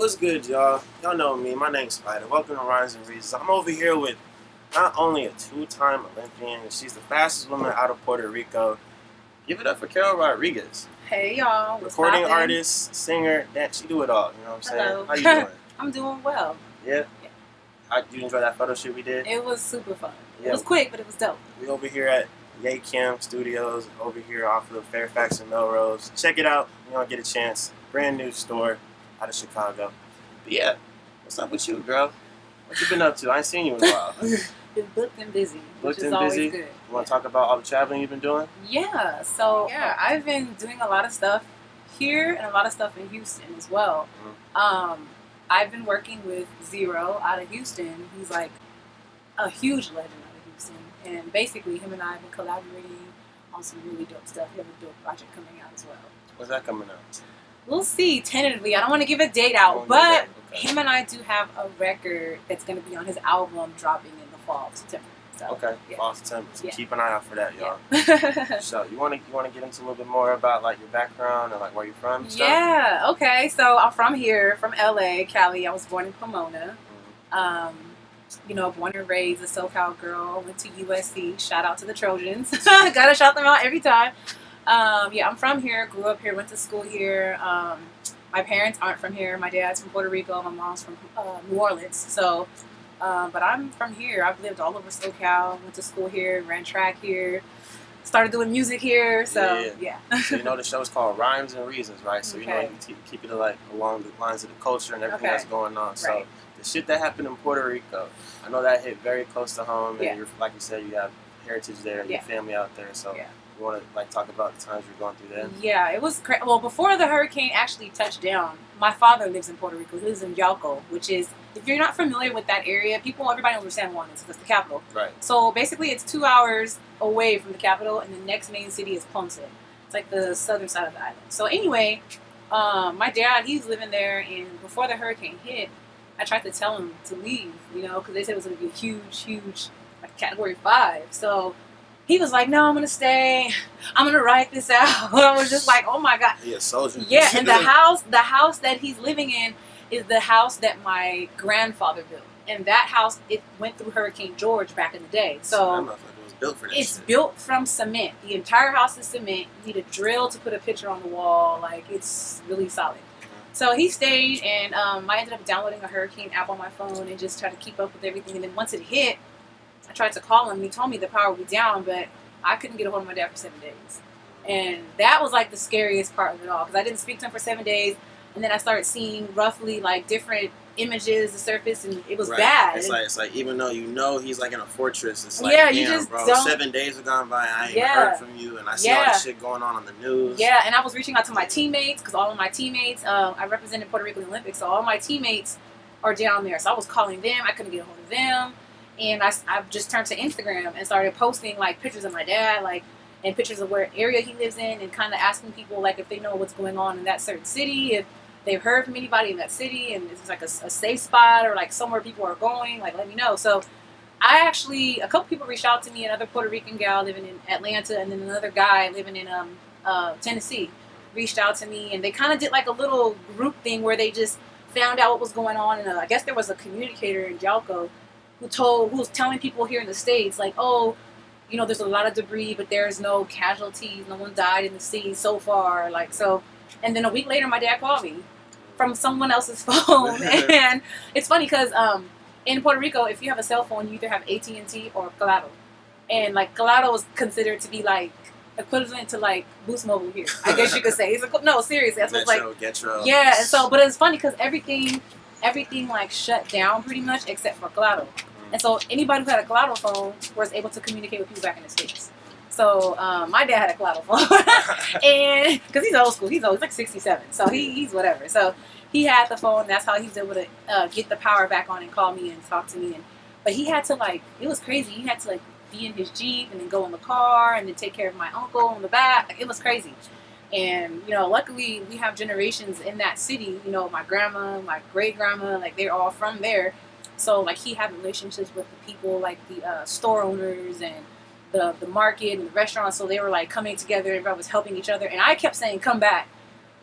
What's good, y'all? Y'all know me. My name's Spider. Welcome to Rhymes and Reasons. I'm over here with not only a two-time Olympian, she's the fastest woman out of Puerto Rico. Give it up for Carol Rodriguez. Hey, y'all. Recording artist, singer, dance. She do it all. You know what I'm saying? Hello. How you doing? I'm doing well. Yeah? You enjoy that photo shoot we did? It was super fun. Yeah. It was quick, but it was dope. We over here at Yay Kim Studios, over here off of Fairfax and Melrose. Check it out. You don't get a chance. Brand new store out of Chicago. But yeah, what's up with you, girl? What you been up to? I ain't seen you in a while. Been booked and busy, Booked which is and always busy? good. You want to talk about all the traveling you've been doing? Yeah, so I've been doing a lot of stuff here and a lot of stuff in Houston as well. Mm-hmm. I've been working with Zero out of Houston. He's like a huge legend out of Houston. And basically him and I have been collaborating on some really dope stuff. We have a dope project coming out as well. When's that coming out? We'll see, tentatively. I don't want to give a date out, but him and I do have a record that's going to be on his album dropping in the fall of September. So, okay, yeah. fall September. So Yeah. keep an eye out for that, y'all. Yeah. So you want to get into a little bit more about like your background and like where you're from? And stuff? Yeah, okay. So I'm from here, from LA, Cali. I was born in Pomona. You know, born and raised a SoCal girl. Went to USC. Shout out to the Trojans. Gotta shout them out every time. Yeah, I'm from here. Grew up here. Went to school here. My parents aren't from here. My dad's from Puerto Rico. My mom's from New Orleans. So, but I'm from here. I've lived all over SoCal. Went to school here. Ran track here. Started doing music here. So yeah. So you know the show's called Rhymes and Reasons, right? So you know you keep it like along the lines of the culture and everything that's going on. So the shit that happened in Puerto Rico, I know that hit very close to home, and you're, like you said, you have heritage there, your family out there. So you want to like talk about the times you're going through then? Yeah, it was crazy. Well, before the hurricane actually touched down, my father lives in Puerto Rico. He lives in Yauco, which is, if you're not familiar with that area, everybody knows where San Juan is because it's the capital. Right. So basically, it's 2 hours away from the capital, and the next main city is Ponce. It's like the southern side of the island. So anyway, my dad, he's living there, and before the hurricane hit, I tried to tell him to leave, you know, because they said it was going to be a huge, like Category 5. So he was like, no, I'm going to stay. I'm going to write this out. I was just like, oh my God. Yeah, soldier. Yeah, and the house that he's living in is the house that my grandfather built. And that house, it went through Hurricane George back in the day. So it was built for this it's shit. Built from cement. The entire house is cement. You need a drill to put a picture on the wall. Like, it's really solid. So he stayed, and I ended up downloading a hurricane app on my phone and just tried to keep up with everything. And then once it hit, I tried to call him. He told me the power would be down, but I couldn't get a hold of my dad for 7 days. And that was like the scariest part of it all, because I didn't speak to him for 7 days. And then I started seeing roughly like different images surface, and it was bad. It's like even though you know he's like in a fortress, it's like, you just bro, don't. 7 days have gone by, I ain't heard from you, and I see all this shit going on the news. Yeah, and I was reaching out to my teammates, because all of my teammates, I represented Puerto Rico in the Olympics, so all my teammates are down there. So I was calling them, I couldn't get a hold of them, and I just turned to Instagram and started posting like pictures of my dad, like, and pictures of where area he lives in, and kind of asking people like if they know what's going on in that certain city, if they've heard from anybody in that city, and it's like a safe spot or like somewhere people are going, like let me know. So a couple people reached out to me, another Puerto Rican gal living in Atlanta, and then another guy living in Tennessee reached out to me, and they kind of did like a little group thing where they just found out what was going on, and I guess there was a communicator in Yauco who was telling people here in the States, like, oh, you know, there's a lot of debris, but there's no casualties, no one died in the sea so far, like, so. And then a week later, my dad called me from someone else's phone. And it's funny because in Puerto Rico, if you have a cell phone, you either have AT&T or Claro. And like Claro is considered to be like equivalent to like Boost Mobile here, I guess you could say. No, seriously, that's what's like. Getro. Yeah, and so, but it's funny because everything like shut down pretty much except for Claro. And so anybody who had a Claro phone was able to communicate with people back in the States. So my dad had a Claro phone, and because he's old school, he's like 67, so he's whatever. So he had the phone. That's how he was able to get the power back on and call me and talk to me. But he had to it was crazy. He had to be in his Jeep and then go in the car and then take care of my uncle in the back. It was crazy. And you know, luckily we have generations in that city. You know, my grandma, my great grandma, like they're all from there. So like he had relationships with the people, like the store owners and the market and the restaurant, so they were like coming together, everybody was helping each other, and I kept saying come back,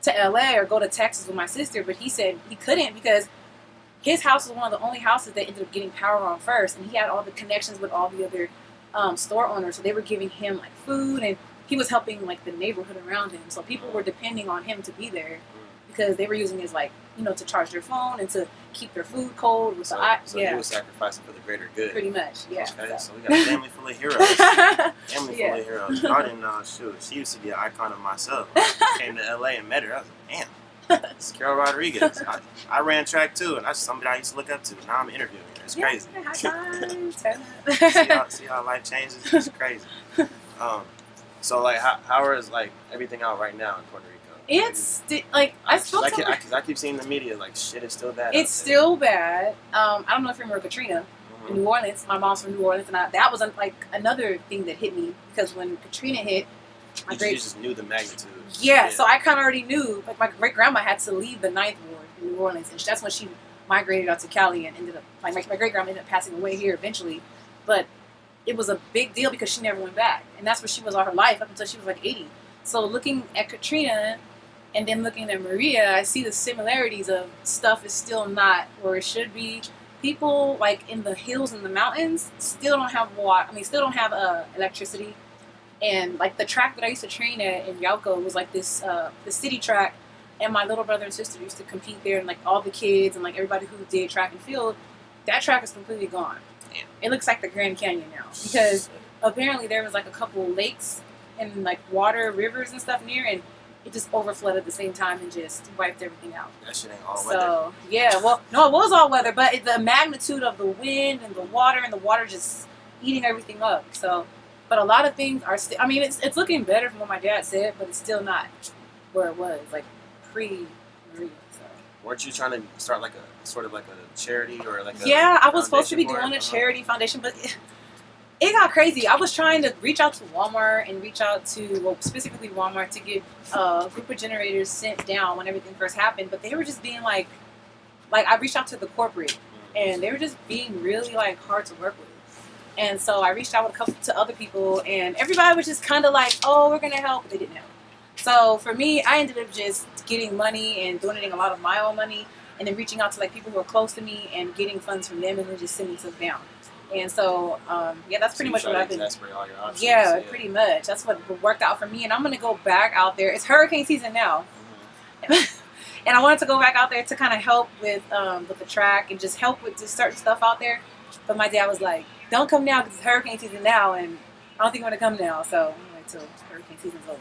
to LA or go to Texas with my sister, but he said he couldn't because his house was one of the only houses that ended up getting power on first, and he had all the connections with all the other store owners, so they were giving him like food, and he was helping like the neighborhood around him. So people were depending on him to be there because they were using his like to charge their phone and to keep their food cold with So he was sacrificing for the greater good. Pretty much, yeah. Okay, so we got a family full of heroes. Family full of heroes. I didn't know. Shoot, she used to be an icon of myself. When I came to LA and met her, I was like, damn, it's Carol Rodriguez. I ran track too, and that's somebody I used to look up to. Now I'm interviewing her. It's crazy. see how life changes? It's crazy. So like, how is like everything out right now in Puerto Rico? It's like I keep seeing the media like shit is still bad. It's still bad. I don't know if you remember Katrina in New Orleans. My mom's from New Orleans, and that was like another thing that hit me because when Katrina hit, you just knew the magnitude. Yeah, so I kind of already knew. Like my great grandma had to leave the Ninth Ward in New Orleans, and that's when she migrated out to Cali and ended up like my great grandma ended up passing away here eventually, but it was a big deal because she never went back, and that's where she was all her life up until she was like 80. So looking at Katrina and then looking at Maria, I see the similarities of stuff is still not where it should be. People like in the hills and the mountains still don't have water. I mean, still don't have electricity. And like the track that I used to train at in Yauco was like this the city track, and my little brother and sister used to compete there, and like all the kids and like everybody who did track and field, that track is completely gone. Damn. It looks like the Grand Canyon now because apparently there was like a couple lakes and like water, rivers and stuff near, and it just overflowed at the same time and just wiped everything out. That shit ain't all weather. So yeah, well, no, it was all weather, but the magnitude of the wind and the water just eating everything up. So, but a lot of things are still. I mean, it's looking better from what my dad said, but it's still not where it was like pre-Maria. So. Weren't you trying to start like a sort of like a charity or like? I was supposed to be doing a charity foundation, but it got crazy. I was trying to reach out to Walmart and reach out to, specifically Walmart to get a group of generators sent down when everything first happened, but they were just being like I reached out to the corporate, and they were just being really like hard to work with. And so I reached out with a couple to other people, and everybody was just kind of like, oh, we're going to help, but they didn't help. So for me, I ended up just getting money and donating a lot of my own money, and then reaching out to like people who are close to me and getting funds from them, and then just sending stuff down. And so, that's pretty much what I've been. All your options, yeah, pretty much. That's what worked out for me. And I'm going to go back out there. It's hurricane season now. And I wanted to go back out there to kind of help with the track and just help with just certain stuff out there. But my dad was like, don't come now because it's hurricane season now. And I don't think I'm going to come now. So I'm going to wait till hurricane season's over.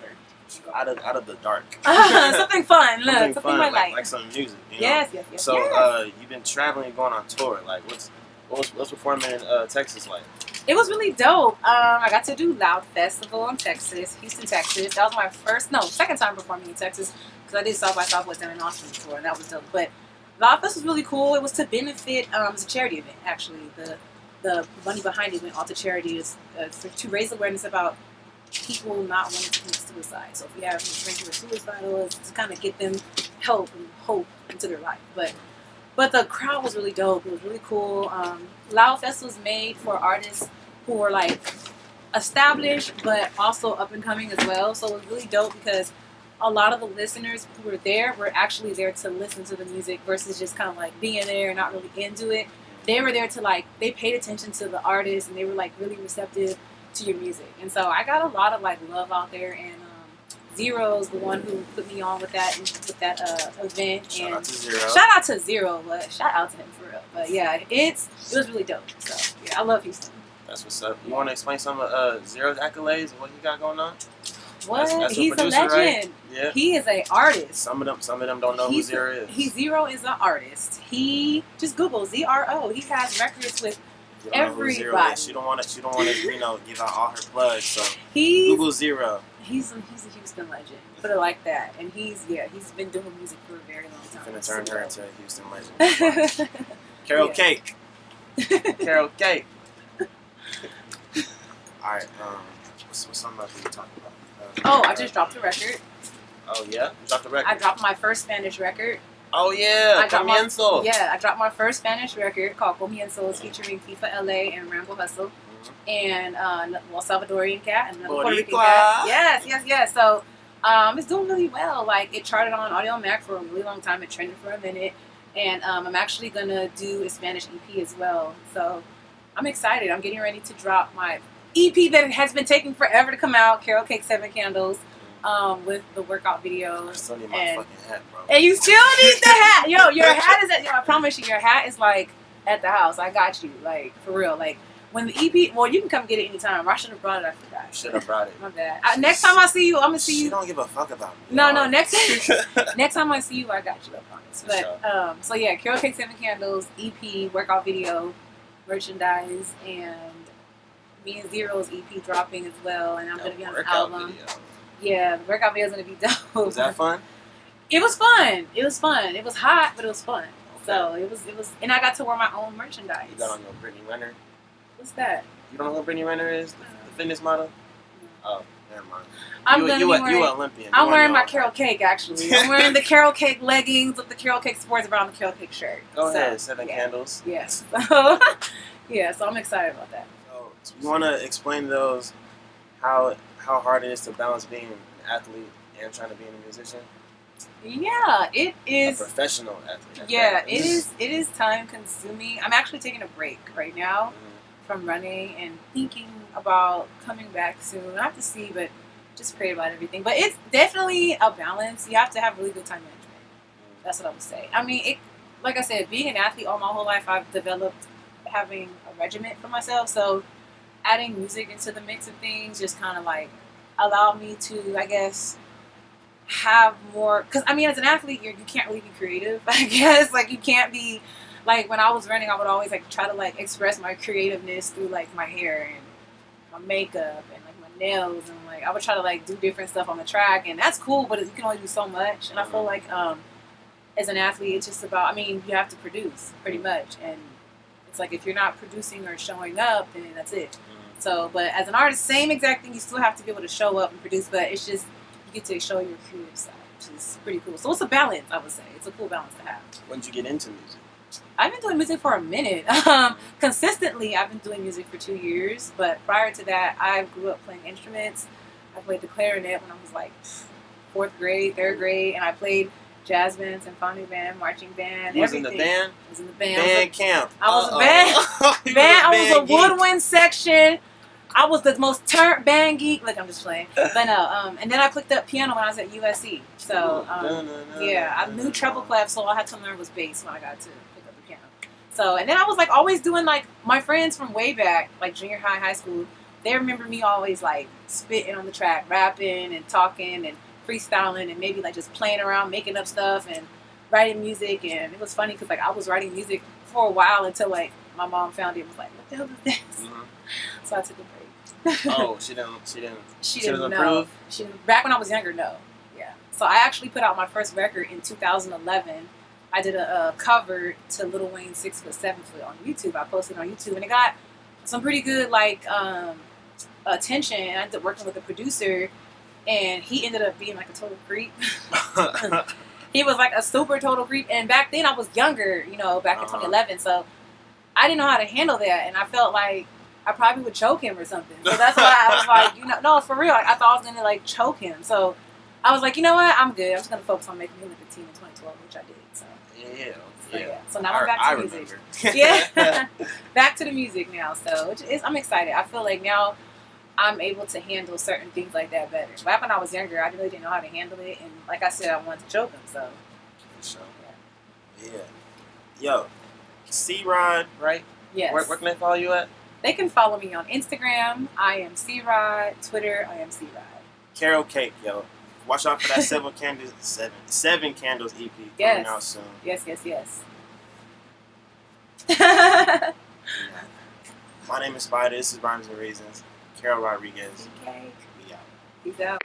Out of the dark. Something fun. Look, something fun, I like. Like some music. You know? Yes. So you've been traveling and going on tour. Like, what's performing in Texas like? It was really dope. I got to do Loud Festival in Texas, Houston, Texas. That was my second time performing in Texas because I did South by Southwest down in Austin before, and that was dope. But Loud Fest was really cool. It was to benefit. It was a charity event actually. The money behind it went all to charity to raise awareness about people not wanting to commit suicide. So if you have friends who are suicidal, it's to kind of get them help and hope into their life. But the crowd was really dope. It was really cool. Loud Fest was made for artists who were like established, but also up and coming as well. So it was really dope because a lot of the listeners who were there were actually there to listen to the music versus just kind of like being there and not really into it. They were there to they paid attention to the artist and they were like really receptive to your music. And so I got a lot of like love out there, and Zero's the one who put me on with that event. Shout out to Zero. Shout out to Zero, but shout out to him for real. But yeah, it was really dope. So yeah, I love Houston. That's what's up. You want to explain some of Zero's accolades and what he got going on? What? That's He's producer, a legend. Right? Yeah. He is an artist. Some of them don't know who Zero is. Zero is an artist. He just Google ZRO. He has records with everybody. She don't want to give out all her plugs. So Google Zero. He's a Houston legend. Put it like that. And he's been doing music for a very long time. I'm gonna turn her into a Houston legend. Carol Cake. Carol Cake. All right. What's something else we can talk about? I just dropped a record. Oh yeah, you dropped a record. I dropped my first Spanish record. Oh yeah, Comienzo. I dropped my first Spanish record called Comienzo, featuring FIFA LA and Rambo Hustle, and Salvadorian cat and another Puerto Rican cat. Yes. So It's doing really well. Like, it charted on Audio Mac for a really long time. It trended for a minute. And I'm actually going to do a Spanish EP as well. So I'm excited. I'm getting ready to drop my EP that has been taking forever to come out, Carol Cake 7 Candles, with the workout video. I still need my fucking hat, bro. And you still need the hat. Yo, your hat is I promise you, your hat is like at the house. I got you. Like, for real. Like, when the EP, well, you can come get it anytime. I should have brought it. I forgot. You should have brought it. My bad. Next time I see you, I'm gonna see you. She don't give a fuck about me. No. Next time I see you, I got you. I promise. But so yeah, Carol Cake 7 Candles EP, workout video, merchandise, and me and Zero's EP dropping as well. And I'm gonna be on the album. Video. Yeah, the workout video is gonna be dope. Was that fun? It was fun. It was fun. It was hot, but it was fun. Okay. So it was, and I got to wear my own merchandise. You got on your Brittany Renner. What's that? You don't know who Brittany Renner is? The fitness model? Oh, never mind. You an Olympian. I'm wearing my Carol Cake, actually. I'm wearing the Carol Cake leggings with the Carol Cake sports bra and the Carol Cake shirt. Go ahead, 7 candles. Yes. So, so I'm excited about that. So you want to explain to those how hard it is to balance being an athlete and trying to be a musician? Yeah, it is. A professional athlete. Yeah, it is time consuming. I'm actually taking a break right now from running and thinking about coming back soon. I have to see, but just pray about everything. But it's definitely a balance. You have to have really good time management. That's what I would say. I mean, like I said, being an athlete all my whole life, I've developed having a regiment for myself. So adding music into the mix of things just kind of like allowed me to, I guess, have more. Because I mean, as an athlete, you can't really be creative. I guess like you can't be. Like, when I was running, I would always, like, try to, like, express my creativeness through, like, my hair and my makeup and, like, my nails. And, like, I would try to, like, do different stuff on the track. And that's cool, but you can only do so much. And I feel like as an athlete, it's just about, I mean, you have to produce pretty much. And it's like if you're not producing or showing up, then that's it. So, but as an artist, same exact thing. You still have to be able to show up and produce. But it's just, you get to show your creative side, which is pretty cool. So it's a balance, I would say. It's a cool balance to have. When did you get into music? I've been doing music for a minute. Consistently, I've been doing music for 2 years. But prior to that, I grew up playing instruments. I played the clarinet when I was like 4th grade, 3rd grade. And I played jazz band, symphony band, marching band, you everything. Was in the band? I was in the band. Band camp. I was a band. I was a woodwind section. I was the most turned band geek. Look, I'm just playing. But no, and then I picked up piano when I was at USC. So, yeah, I knew treble clef, so all I had to learn was bass when I got to pick up the piano. So, and then I was like always doing like, my friends from way back, like junior high, high school, they remember me always like spitting on the track, rapping and talking and freestyling and maybe like just playing around, making up stuff and writing music. And it was funny because like I was writing music for a while until like my mom found it and was like, what the hell is this? So I took a break. Oh, she didn't know. approve? Back when I was younger, no. Yeah. So I actually put out my first record in 2011. I did a cover to Lil Wayne's 6 Foot 7 Foot on YouTube. I posted it on YouTube and it got some pretty good like attention. I ended up working with a producer and he ended up being like a total creep. He was like a super total creep. And back then I was younger, you know, back in 2011. So I didn't know how to handle that. And I felt like I probably would choke him or something. So that's why I was like, you know, no, for real. Like, I thought I was going to, like, choke him. So I was like, you know what? I'm good. I'm just going to focus on making the Olympic team in 2012, which I did. So yeah. So now I'm back to music. Yeah. Back to the music now. So I'm excited. I feel like now I'm able to handle certain things like that better. Back when I was younger, I really didn't know how to handle it. And like I said, I wanted to choke him. So. For sure. Yeah. Yo, C-Rod, right? Yes. Where can they follow you at? They can follow me on Instagram. I am C-Rod. Twitter, I am C-Rod. Carol Cake, yo. Watch out for that 7 Candles EP coming out soon. Yes. My name is Spider. This is Rhymes and Reasons. Carol Rodriguez. Okay. We out. Peace out.